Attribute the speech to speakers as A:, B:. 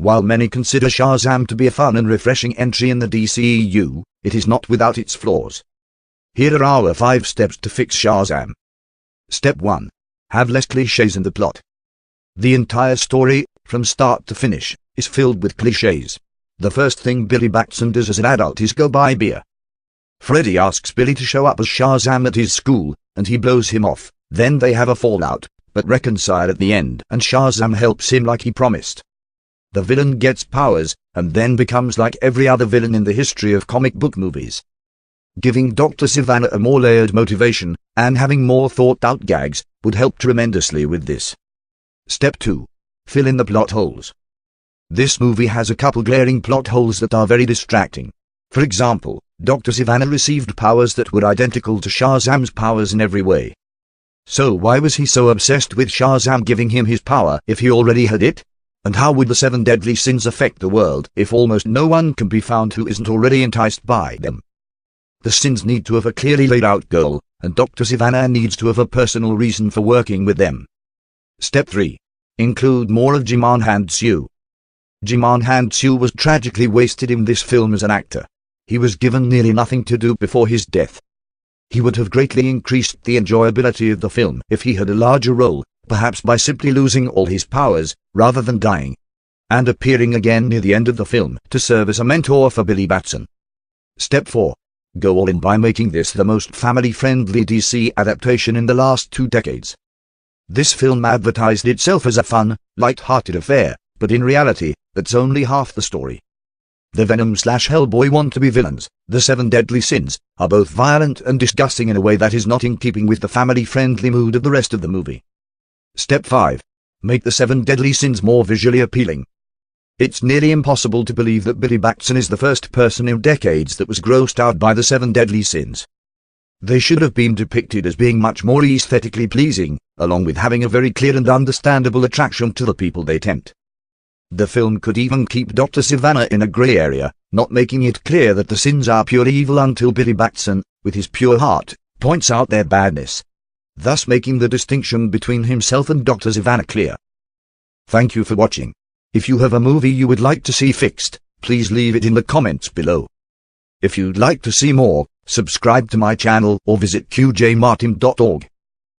A: While many consider Shazam to be a fun and refreshing entry in the DCEU, it is not without its flaws. Here are our 5 steps to fix Shazam. Step 1. Have less clichés in the plot. The entire story, from start to finish, is filled with clichés. The first thing Billy Batson does as an adult is go buy beer. Freddy asks Billy to show up as Shazam at his school, and he blows him off. Then they have a fallout, but reconcile at the end, and Shazam helps him like he promised. The villain gets powers, and then becomes like every other villain in the history of comic book movies. Giving Dr. Sivana a more layered motivation, and having more thought-out gags, would help tremendously with this. Step 2. Fill in the plot holes. This movie has a couple glaring plot holes that are very distracting. For example, Dr. Sivana received powers that were identical to Shazam's powers in every way. So why was he so obsessed with Shazam giving him his power if he already had it? And how would the 7 deadly sins affect the world if almost no one can be found who isn't already enticed by them? The sins need to have a clearly laid out goal, and Dr. Sivana needs to have a personal reason for working with them. Step 3. Include more of Djimon Hounsou. Djimon Hounsou was tragically wasted in this film as an actor. He was given nearly nothing to do before his death. He would have greatly increased the enjoyability of the film if he had a larger role, perhaps by simply losing all his powers, rather than dying, and appearing again near the end of the film to serve as a mentor for Billy Batson. Step 4. Go all in by making this the most family-friendly DC adaptation in the last 2 decades. This film advertised itself as a fun, light-hearted affair, but in reality, that's only half the story. The Venom/Hellboy want-to-be villains, the 7 deadly sins, are both violent and disgusting in a way that is not in keeping with the family-friendly mood of the rest of the movie. Step 5. Make the 7 deadly sins more visually appealing. It's nearly impossible to believe that Billy Batson is the first person in decades that was grossed out by the 7 deadly sins. They should have been depicted as being much more aesthetically pleasing, along with having a very clear and understandable attraction to the people they tempt. The film could even keep Dr. Sivana in a grey area, not making it clear that the sins are pure evil until Billy Batson, with his pure heart, points out their badness, thus making the distinction between himself and Dr. Sivana clear. Thank you for watching. If you have a movie you would like to see fixed, please leave it in the comments below. If you'd like to see more, subscribe to my channel or visit qjmartin.org.